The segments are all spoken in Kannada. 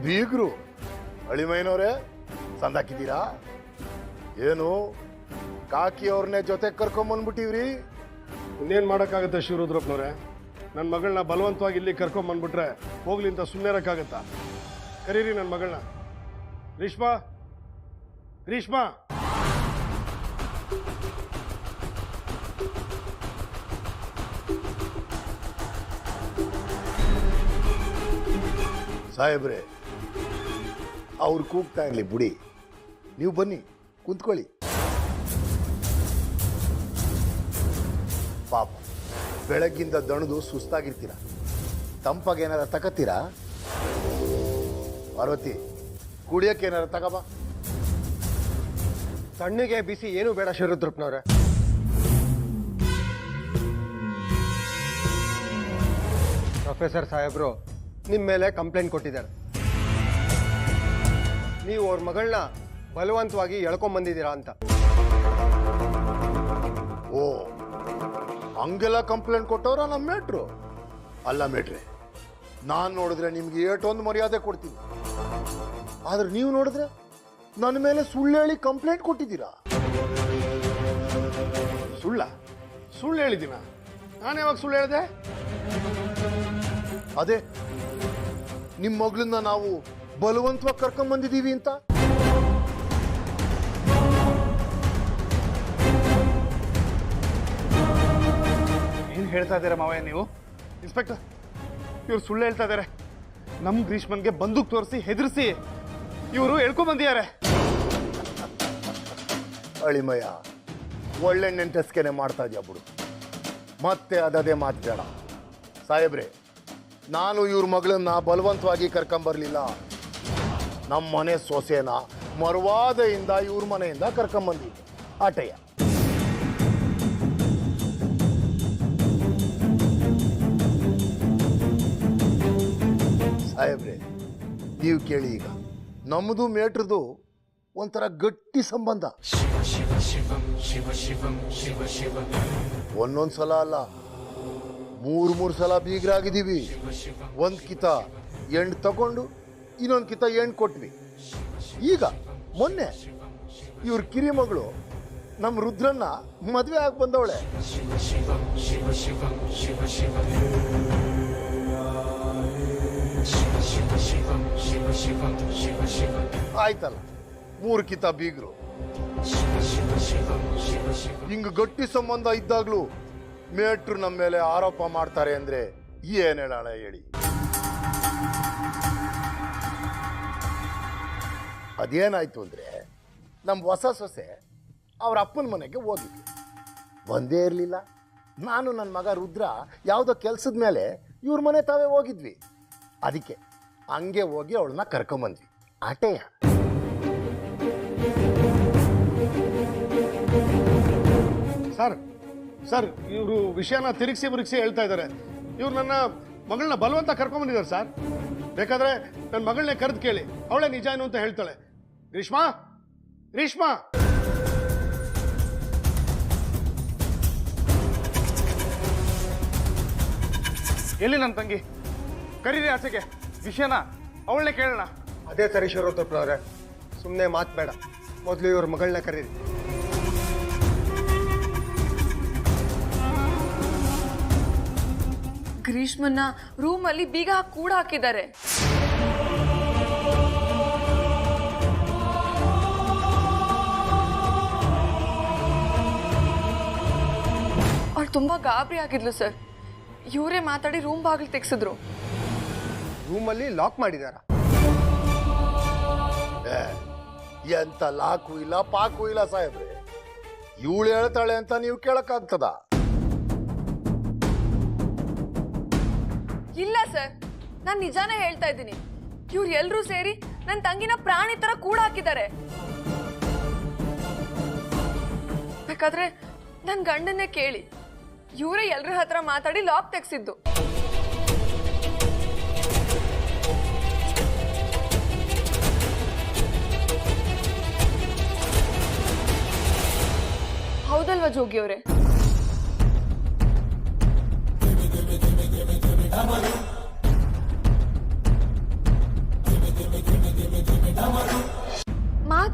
ಬೀಗ್ರು ಅಳಿಮೈನವ್ರೆ ಸಂದಾಕಿದ್ದೀರಾ? ಏನು ಕಾಕಿ ಅವ್ರನ್ನೇ ಜೊತೆ ಕರ್ಕೊಂಬಂದ್ಬಿಟ್ಟಿವ್ರಿ? ಇನ್ನೇನು ಮಾಡೋಕ್ಕಾಗತ್ತೆ ಶಿವರುದ್ರಪ್ಪನವ್ರೆ? ನನ್ನ ಮಗಳನ್ನ ಬಲವಂತವಾಗಿ ಇಲ್ಲಿ ಕರ್ಕೊಂಬಂದ್ಬಿಟ್ರೆ ಹೋಗ್ಲಿ ಅಂತ ಸುಮ್ಮನೆ ಇರೋಕ್ಕಾಗತ್ತಾ? ಕರೀರಿ ನನ್ನ ಮಗಳನ್ನ. ಗ್ರೀಷ್ಮಾ, ಗ್ರೀಷ್ಮಾ. ಸಾಹೇಬ್ರೆ, ಅವ್ರು ಕೂಗ್ತಾ ಇರಲಿ ಬುಡಿ, ನೀವು ಬನ್ನಿ ಕುಂತ್ಕೊಳ್ಳಿ. ಪಾಪ ಬೆಳಗ್ಗಿಂದ ದಣದು ಸುಸ್ತಾಗಿರ್ತೀರ, ತಂಪಾಗೇನಾರ ತಗತ್ತೀರಾ? ಪಾರ್ವತಿ, ಕುಡಿಯೋಕ್ಕೇನಾರ ತಗಬಾ. ತಣ್ಣಗೆ ಬಿಸಿ ಏನು ಬೇಡ ಶಿವರುದ್ರಪ್ಪನವ್ರೆ. ಪ್ರೊಫೆಸರ್ ಸಾಹೇಬ್ರು ನಿಮ್ಮ ಮೇಲೆ ಕಂಪ್ಲೇಂಟ್ ಕೊಟ್ಟಿದ್ದಾರೆ. ನೀವು ಅವ್ರ ಮಗಳನ್ನ ಬಲವಂತವಾಗಿ ಎಳ್ಕೊಂಬಂದಿದ್ದೀರಾ ಅಂತ. ಓ, ಹಂಗೆಲ್ಲ ಕಂಪ್ಲೇಂಟ್ ಕೊಟ್ಟವ್ರ ನಮ್ಮ ಮೇಟ್ರು? ಅಲ್ಲ ಮೇಟ್ರೆ, ನಾನು ನೋಡಿದ್ರೆ ನಿಮ್ಗೆ ಏಟೊಂದು ಮರ್ಯಾದೆ ಕೊಡ್ತೀನಿ, ಆದ್ರೆ ನೀವು ನೋಡಿದ್ರೆ ನನ್ನ ಮೇಲೆ ಸುಳ್ಳು ಹೇಳಿ ಕಂಪ್ಲೇಂಟ್ ಕೊಟ್ಟಿದ್ದೀರಾ. ಸುಳ್ಳು ಹೇಳಿದ್ದೀನ? ನಾನು ಯಾವಾಗ ಸುಳ್ಳು ಹೇಳಿದೆ? ಅದೇ ನಿಮ್ಮ ಮಗಳನ್ನ ನಾವು ಬಲವಂತವಾಗಿ ಕರ್ಕೊಂಬಂದಿದ್ದೀವಿ ಅಂತ. ಏನು ಹೇಳ್ತಾ ಇದ್ದೀರಾ ಮಾವಯ್ಯ ನೀವು? ಇನ್ಸ್ಪೆಕ್ಟರ್, ಇವ್ರು ಸುಳ್ಳು ಹೇಳ್ತಾ ಇದ್ದಾರೆ. ನಮ್ಮ ಗ್ರೀಷ್ಮನ್ಗೆ ಬಂದೂಕ್ ತೋರಿಸಿ ಹೆದರಿಸಿ ಇವರು ಎಳ್ಕೊಂಬಂದಿದ್ದಾರೆ. ಅಳಿಮಯ್ಯ, ಒಳ್ಳೆ ನೆಂಟಸ್ಕೆನೆ ಮಾಡ್ತಾ ಇದೆಯಾ ಬಿಡು, ಮತ್ತೆ ಅದೇ ಮಾತು ಬೇಡ. ಸಾಹೇಬ್ರೆ, ನಾನು ಇವ್ರ ಮಗಳನ್ನ ಬಲವಂತವಾಗಿ ಕರ್ಕೊಂಬರ್ಲಿಲ್ಲ. ನಮ್ಮ ಮನೆ ಸೊಸೆನ ಮರವಾದೆಯಿಂದ ಇವ್ರ ಮನೆಯಿಂದ ಕರ್ಕೊಂಬಂದಿದ್ದೆ ಆಟಯ್ಯ. ಸಾಹೇಬ್ರೆ, ನೀವು ಕೇಳಿ, ಈಗ ನಮ್ಮದು ಮೇಟ್ರದು ಒಂಥರ ಗಟ್ಟಿ ಸಂಬಂಧ. ಒಂದೊಂದು ಸಲ ಅಲ್ಲ, ಮೂರು ಸಲ ಬೀಗರಾಗಿದ್ದೀವಿ. ಒಂದು ಕಿತ ಎಂಡ್ ತಗೊಂಡು ಇನ್ನೊಂದು ಕಿತ ಎಂಡ್ ಕೊಟ್ವಿ. ಈಗ ಮೊನ್ನೆ ಇವ್ರ ಕಿರಿಮಗಳು ನಮ್ಮ ರುದ್ರನ್ನ ಮದುವೆ ಆಗಿ ಬಂದವಳೆ. ಆಯ್ತಲ್ಲ, 3 ಕಿತ ಬೀಗರು. ಹಿಂಗ ಗಟ್ಟಿ ಸಂಬಂಧ ಇದ್ದಾಗ್ಲೂ ಮೇಟ್ರು ನಮ್ಮ ಮೇಲೆ ಆರೋಪ ಮಾಡ್ತಾರೆ ಅಂದ್ರೆ ಏನ್ ಹೇಳೋಣ ಹೇಳಿ? ಅದೇನಾಯ್ತು ಅಂದ್ರೆ, ನಮ್ಮ ಹೊಸ ಸೊಸೆ ಅವ್ರ ಅಪ್ಪನ ಮನೆಗೆ ಹೋಗಿದ್ವಿ. ಬಂದೇ ಇರಲಿಲ್ಲ. ನಾನು ನನ್ನ ಮಗ ರುದ್ರ ಯಾವುದೋ ಕೆಲಸದ ಮೇಲೆ ಇವ್ರ ಮನೆ ತಾವೇ ಹೋಗಿದ್ವಿ. ಅದಕ್ಕೆ ಹಂಗೆ ಹೋಗಿ ಅವಳನ್ನ ಕರ್ಕೊಂಬಂದ್ವಿ ಆಟೆಯ. ಸರ್, ಇವರು ವಿಷಯನ ತಿರುಗಿಸಿ ಹೇಳ್ತಾ ಇದ್ದಾರೆ. ಇವ್ರು ನನ್ನ ಮಗಳನ್ನ ಬಲವಂತ ಕರ್ಕೊಂಬಂದಿದ್ದಾರೆ ಸರ್. ಬೇಕಾದ್ರೆ ನನ್ನ ಮಗಳನ್ನೇ ಕರೆದು ಕೇಳಿ, ಅವಳೇ ನಿಜ ಏನು ಅಂತ ಹೇಳ್ತಾಳೆ. ಗ್ರೀಷ್ಮಾ, ಗ್ರೀಷ್ಮಾ. ಎಲ್ಲಿ ನನ್ನ ತಂಗಿ? ಕರೀರಿ ಆಚೆಗೆ, ವಿಷಯನ ಅವಳನ್ನೇ ಕೇಳೋಣ. ಅದೇ ಸರಿ ಶಿವರುದ್ರಪ್ಪನವ್ರೆ, ಸುಮ್ಮನೆ ಮಾತು ಬೇಡ. ಮೊದಲು ಇವ್ರ ಮಗಳನ್ನ ಕರೀರಿ. ಗ್ರೀಷ್ಮನ್ನ ರೂಮಲ್ಲಿ ಬೀಗ ಕೂಡ ಹಾಕಿದ್ದಾರೆ. ಅವ್ರು ತುಂಬಾ ಗಾಬರಿ ಆಗಿದ್ಲು ಸರ್. ಇವರೇ ಮಾತಾಡಿ ರೂಮ್ ಬಾಗಿಲು ತೆಗ್ಸಿದ್ರು. ರೂಮಲ್ಲಿ ಲಾಕ್ ಮಾಡಿದಾರ? ಎಂತ ಲಾಕು ಇಲ್ಲ ಪಾಕು ಇಲ್ಲ ಸಾಹೇಬ್ರೆ. ಇವಳು ಹೇಳ್ತಾಳೆ ಅಂತ ನೀವು ಕೇಳಕ್ಕಾಗ್ತದ? ಇಲ್ಲ ಸರ್, ನಾನು ನಿಜಾನೇ ಹೇಳ್ತಾ ಇದ್ದೀನಿ. ಇವ್ರು ಎಲ್ರೂ ಸೇರಿ ನನ್ನ ತಂಗಿನ ಪ್ರಾಣಿ ತರ ಕೂಡ ಹಾಕಿದ್ದಾರೆ. ಬೇಕಾದ್ರೆ ನನ್ನ ಗಂಡನ್ನೇ ಕೇಳಿ, ಇವರೇ ಎಲ್ರ ಹತ್ರ ಮಾತಾಡಿ ಲಾಕ್ ತೆಗ್ಸಿದ್ದು. ಹೌದಲ್ವಾ ಜೋಗಿ ಅವರೇ?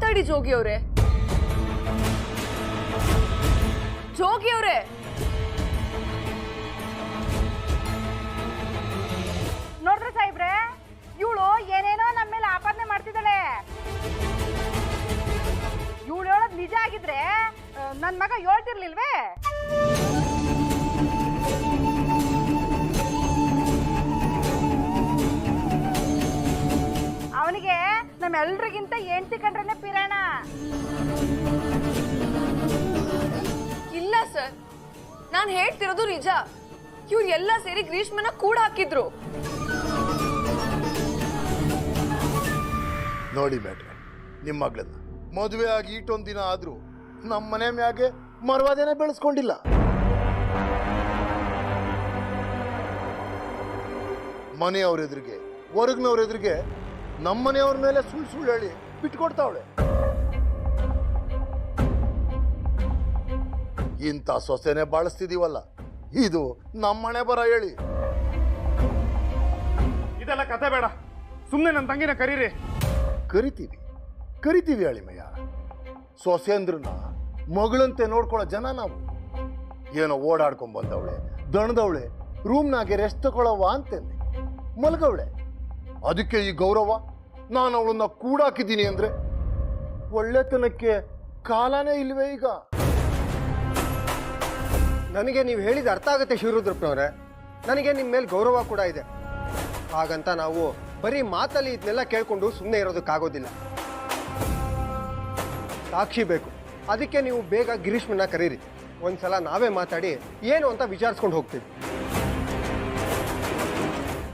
ಮಾತಾಡಿ ಜೋಗಿ ಅವ್ರೆ. ಜೋಗಿ ಅವ್ರೆ, ನೋಡ್ರಿ ಸಾಹೇಬ್ರೆ, ಇವಳು ಏನೇನೋ ನಮ್ಮ ಮೇಲೆ ಆಪಾದನೆ ಮಾಡ್ತಿದ್ದಾಳೆ. ಇವಳು ಹೇಳೋದು ನಿಜ ಆಗಿದ್ರೆ ನನ್ನ ಮಗ ಹೇಳ್ತಿರ್ಲಿಲ್ವೇ? ಅವನಿಗೆ ನಮ್ಮೆಲ್ರಿಗಿಂತ ಹೆಂಡತಿ ಕಂಡ್ರೆ ಪಿರಾಣ. ಇಲ್ಲ ಸರ್, ನಾನು ಹೇಳ್ತಿರೋದು ನಿಜ. ಇವ್ರು ಎಲ್ಲ ಸೇರಿ ಗ್ರೀಷ್ಮನ ಕೂಡ ಹಾಕಿದ್ರು. ನೋಡಿ ಬೇಡ್ರೆ, ನಿಮ್ಮ ಮಗಳನ್ನ ಮದುವೆ ಆಗಿ ಇಟ್ಟೊಂದು ದಿನ ಆದ್ರೂ ನಮ್ಮ ಮನೆ ಮ್ಯಾಗೆ ಮರವಾದೇನೆ ಬೆಳೆಸ್ಕೊಂಡಿಲ್ಲ. ಮನೆಯವ್ರ ಎದುರಿಗೆ, ಹೊರಗ್ನವ್ರ ಎದುರಿಗೆ ನಮ್ಮನೆಯವ್ರ ಮೇಲೆ ಸುಳ್ಳು ಹೇಳಿ ಬಿಟ್ಕೊಡ್ತಾವಳೆ. ಇಂಥ ಸೊಸೆನೆ ಬಾಳಿಸ್ತಿದೀವಲ್ಲ, ಇದು ನಮ್ಮನೆ ಬರ ಹೇಳಿ. ಇದೆಲ್ಲ ಕತೆ ಬೇಡ, ಸುಮ್ಮನೆ ನನ್ನ ತಂಗಿನ ಕರೀರಿ. ಕರಿತೀವಿ ಅಳಿಮಯ್ಯ. ಸೊಸೆಂದ್ರನ್ನ ಮಗಳಂತೆ ನೋಡ್ಕೊಳ್ಳೋ ಜನ ನಾವು. ಏನೋ ಓಡಾಡ್ಕೊಂಡ್ ಬಂದವಳೆ, ದಣದವಳೆ, ರೂಮ್ನಾಗೆ ರೆಸ್ಟ್ ತಗೊಳ್ಳವ ಅಂತಂದೆ, ಮಲಗವಳೆ. ಅದಕ್ಕೆ ಈ ಗೌರವ. ನಾನು ಅವಳನ್ನ ಕೂಡಾಕಿದ್ದೀನಿ ಅಂದ್ರೆ ಒಳ್ಳೆತನಕ್ಕೆ ಕಾಲನೇ ಇಲ್ವೇ ಈಗ? ನನಗೆ ನೀವು ಹೇಳಿದ ಅರ್ಥ ಆಗುತ್ತೆ ಶಿವರುದ್ರಪ್ಪನವ್ರೆ. ನನಗೆ ನಿಮ್ಮ ಮೇಲೆ ಗೌರವ ಕೂಡ ಇದೆ. ಹಾಗಂತ ನಾವು ಬರೀ ಮಾತಲ್ಲಿ ಇದನ್ನೆಲ್ಲ ಕೇಳ್ಕೊಂಡು ಸುಮ್ಮನೆ ಇರೋದಕ್ಕಾಗೋದಿಲ್ಲ. ಸಾಕ್ಷಿ ಬೇಕು. ಅದಕ್ಕೆ ನೀವು ಬೇಗ ಗಿರೀಶ್ಮನ್ನ ಕರೀರಿ. ಒಂದ್ಸಲ ನಾವೇ ಮಾತಾಡಿ ಏನು ಅಂತ ವಿಚಾರಿಸ್ಕೊಂಡು ಹೋಗ್ತೀವಿ.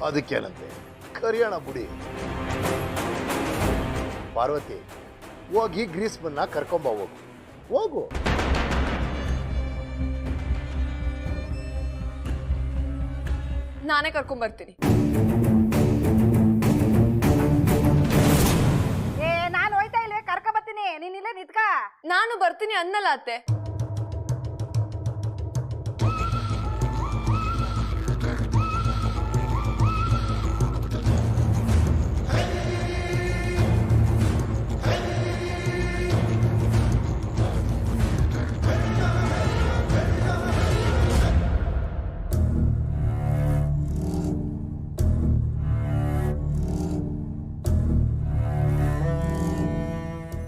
ಅದಕ್ಕೇನಂತೆ, ಕರಿಯೋಣ ಬುಡಿ. ಪಾರ್ವತಿ, ಹೋಗಿ ಗ್ರೀಸ್ಮನ್ನ ಕರ್ಕೊಂಬ ಹೋಗು. ನಾನೇ ಕರ್ಕೊಂಡ್ ಬರ್ತೀನಿ. ನಾನು ಹೋಯ್ತಾ ಇಲ್ವೇ? ಕರ್ಕ ಬರ್ತೀನಿ, ನೀನ್ ಇಲ್ಲೇ ನಿತ್ಕ. ನಾನು ಬರ್ತೀನಿ ಅನ್ನಲ್ಲ ಅತ್ತೆ.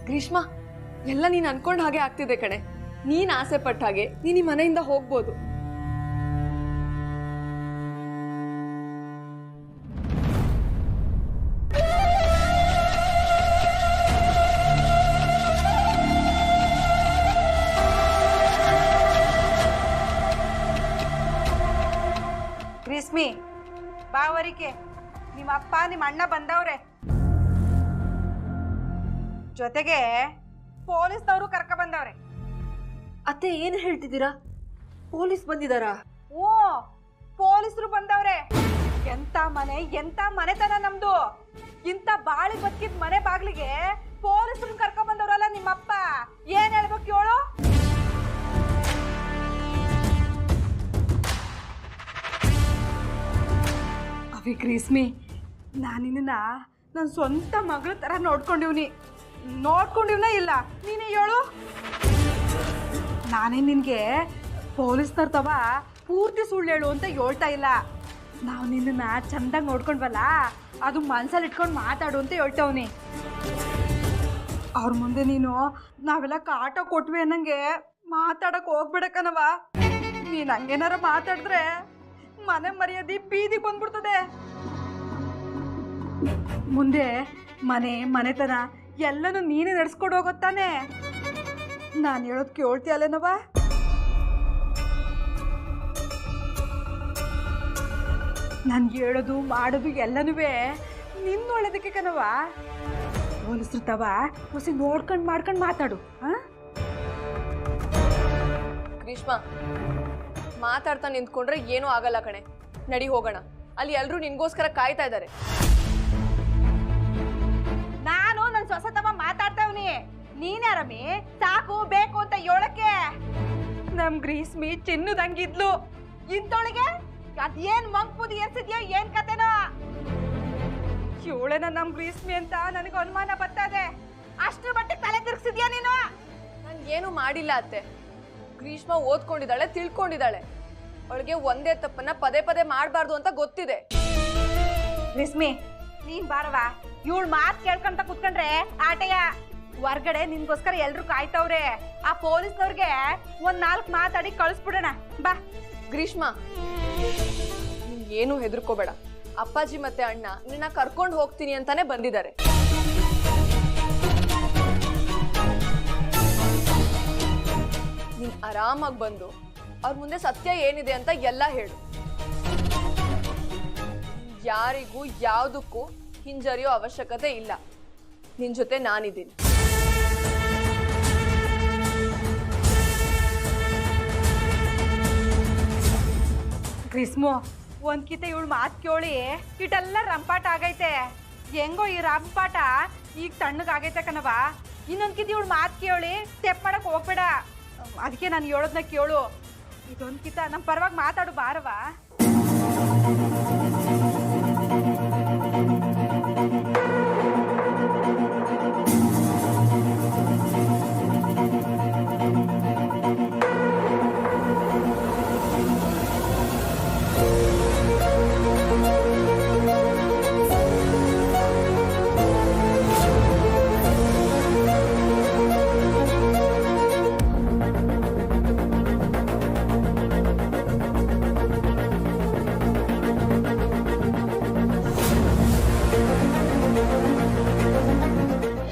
ಗ್ರೀಷ್ಮ, ಎಲ್ಲ ನೀನ್ ಅನ್ಕೊಂಡ್ ಹಾಗೆ ಆಗ್ತಿದೆ ಕಣೆ. ನೀನ್ ಆಸೆ ಪಟ್ಟ ಹಾಗೆ ನೀನ್ ಈ ಮನೆಯಿಂದ ಹೋಗ್ಬೋದು. ಗ್ರೀಸ್ಮಿ, ಬಾವರಿಕೆ, ನಿಮ್ಮ ಅಪ್ಪ ನಿಮ್ಮ ಅಣ್ಣ ಬಂದವ್ರೆ. ಜೊತೆಗೆ ಪೊಲೀಸ್ನವರು ಕರ್ಕ ಬಂದವ್ರೆ. ಅತ್ತೆ, ಏನ್ ಹೇಳ್ತಿದ್ದೀರಾ? ಪೊಲೀಸ್ ಬಂದಿದಾರಾ? ಓ, ಪೊಲೀಸರು ಬಂದವ್ರೆ. ಎಂತ ಮನೆತನ ನಮ್ದು. ಇಂತ ಬಾಳಿ ಬದುಕಿದ ಮನೆ ಬಾಗ್ಲಿಗೆ ಪೊಲೀಸರು ಕರ್ಕ ಬಂದವ್ರಲ್ಲ ನಿಮ್ಮಪ್ಪ. ಏನ್ ಹೇಳ್ಬೇಕು ಹೇಳು? ಅವಿ ಗ್ರೀಸ್ಮಿ, ನಾನಿನ್ನ ನನ್ನ ಸ್ವಂತ ಮಗಳ ತರ ನೋಡ್ಕೊಂಡಿವ್ನ ಇಲ್ಲ? ನೀನೇ ಹೇಳು. ನಾನೇ ನಿನ್ಗೆ ಪೊಲೀಸ್ನವ್ರ ತವ ಪೂರ್ತಿ ಸುಳ್ಳು ಹೇಳು ಅಂತ ಹೇಳ್ತಾ ಇಲ್ಲ. ನಾವು ನಿನ್ನ ಚಂದಾಗಿ ನೋಡ್ಕೊಂಡ್ವಲ್ಲ, ಅದು ಮನ್ಸಲ್ಲಿ ಇಟ್ಕೊಂಡು ಮಾತಾಡು ಅಂತ ಹೇಳ್ತವ್ನಿ. ಅವ್ರ ಮುಂದೆ ನೀನು ನಾವೆಲ್ಲ ಕಾಟ ಕೊಟ್ವಿ ಅನ್ನಂಗೆ ಮಾತಾಡಕ್ ಹೋಗ್ಬಿಡಕನವ. ನೀನ್ ಹಂಗೇನಾರ ಮಾತಾಡಿದ್ರೆ ಮನೆ ಮರ್ಯಾದೆ ಬೀದಿಗೆ ಬಂದ್ಬಿಡ್ತದೆ. ಮುಂದೆ ಮನೆತನ ಎಲ್ಲನೂ ನೀನೇ ನಡೆಸ್ಕೊಂಡು ಹೋಗುತ್ತಾನೆ. ನಾನು ಹೇಳೋದು ಕೇಳ್ತೀಯಲ್ಲೇನವ? ನಾನು ಹೇಳೋದು ಮಾಡೋದು ಎಲ್ಲನೂ ನಿನ್ನ ಒಳ್ಳೇದಕ್ಕೆ ಕಣವ. ಪೊಲೀಸ್ರು ತವ ಹೊಸಿ ಮಾಡ್ಕೊಂಡು ಮಾತಾಡು. ಗ್ರೀಷ್ಮ, ಮಾತಾಡ್ತಾ ನಿಂತ್ಕೊಂಡ್ರೆ ಏನೂ ಆಗಲ್ಲ ಕಣೆ. ನಡಿ ಹೋಗೋಣ. ಅಲ್ಲಿ ಎಲ್ರೂ ನಿನ್ಗೋಸ್ಕರ ಕಾಯ್ತಾ ಇದ್ದಾರೆ. ನಾನು ನನ್ನ ಸೊಸೆ ತವ ಮಾತಾಡ್ತಾವ್ನಿ. ನೀನೇ ರಮಿ ಸಾಕು ಬೇಕು ಅಂತ ಹೇಳಕ್ಕೆ. ನಮ್ ಗ್ರೀಸ್ಮಿ ಚಿನ್ನದಂಗಿದ್ಲು. ಇಂತೊಳಗೆ ಅದೇನ್ ಮಂಗ್ಪುದಿ ಎನ್ಸಿದ್ಯೋ ಏನ್ ಕತೆನೋ. ಇವಳೇನ ನಮ್ ಗ್ರೀಸ್ಮಿ ಅಂತ ನನಗೆ ಅನುಮಾನ ಬರ್ತದೆ. ಅಷ್ಟ್ರ ಮಟ್ಟಿಗೆ ತಲೆ ತಿರ್ಗಿಸಿದ್ಯಾ ನೀನು? ನಾನು ಏನು ಮಾಡಿಲ್ಲ ಅತ್ತೆ. ಗ್ರೀಷ್ಮ ಓದ್ಕೊಂಡಿದ್ದಾಳೆ, ತಿಳ್ಕೊಂಡಿದ್ದಾಳೆ. ಅವಳಿಗೆ ಒಂದೇ ತಪ್ಪನ್ನ ಪದೇ ಪದೇ ಮಾಡಬಾರ್ದು ಅಂತ ಗೊತ್ತಿದೆ. ರಿಸ್ಮಿ, ನೀನ್ ಬಾರವಾ. ಇವಳು ಮಾತ್ ಕೇಳ್ಕೊಂತ ಕುತ್ಕೊಂಡ್ರೆ ಆಟಯ. ಹೊರ್ಗಡೆ ನಿನ್ಗೋಸ್ಕರ ಎಲ್ರು ಕಾಯ್ತವ್ರೆ. ಆ ಪೊಲೀಸ್ನವ್ರಿಗೆ ಒಂದ್ 4 ಮಾತಾಡಿ ಕಳಿಸ್ಬಿಡೋಣ ಬಾ. ಗ್ರೀಷ್ಮ, ನೀನ್ ಏನು ಹೆದರ್ಕೋಬೇಡ. ಅಪ್ಪಾಜಿ ಮತ್ತೆ ಅಣ್ಣ ನಿನ್ನ ಕರ್ಕೊಂಡು ಹೋಗ್ತೀನಿ ಅಂತಾನೆ ಬಂದಿದ್ದಾರೆ. ನೀನ್ ಆರಾಮಾಗಿ ಬಂದು ಅವ್ರ ಮುಂದೆ ಸತ್ಯ ಏನಿದೆ ಅಂತ ಎಲ್ಲ ಹೇಳು. ಯಾರಿಗೂ ಯಾವುದಕ್ಕೂ ಹಿಂಜರಿಯೋ ಅವಶ್ಯಕತೆ ಇಲ್ಲ. ನಿನ್ ಜೊತೆ ನಾನಿದ್ದೀನಿ. ಗ್ರೀಸ್ಮು, ಒಂದ್ಕಿತ ಇವಳು ಮಾತು ಕೇಳಿ ಇಟೆಲ್ಲ ರಂಪಾಟ ಆಗೈತೆ. ಹೆಂಗೋ ಈ ರಂಪಾಟ ಈಗ ತಣ್ಣಗಾಗೈತೆ ಕಣವ. ಇನ್ನೊಂದ್ಕಿತ ಇವಳು ಮಾತು ಕೇಳಿ ಸ್ಟೆಪ್ ಮಾಡಕ್ ಹೋಗ್ಬೇಡ. ಅದಕ್ಕೆ ನಾನು ಹೇಳೋದನ್ನ ಕೇಳು. ಇದೊಂದ್ಕಿತ ನಮ್ಮ ಪರವಾಗಿ ಮಾತಾಡು ಬಾರವಾ.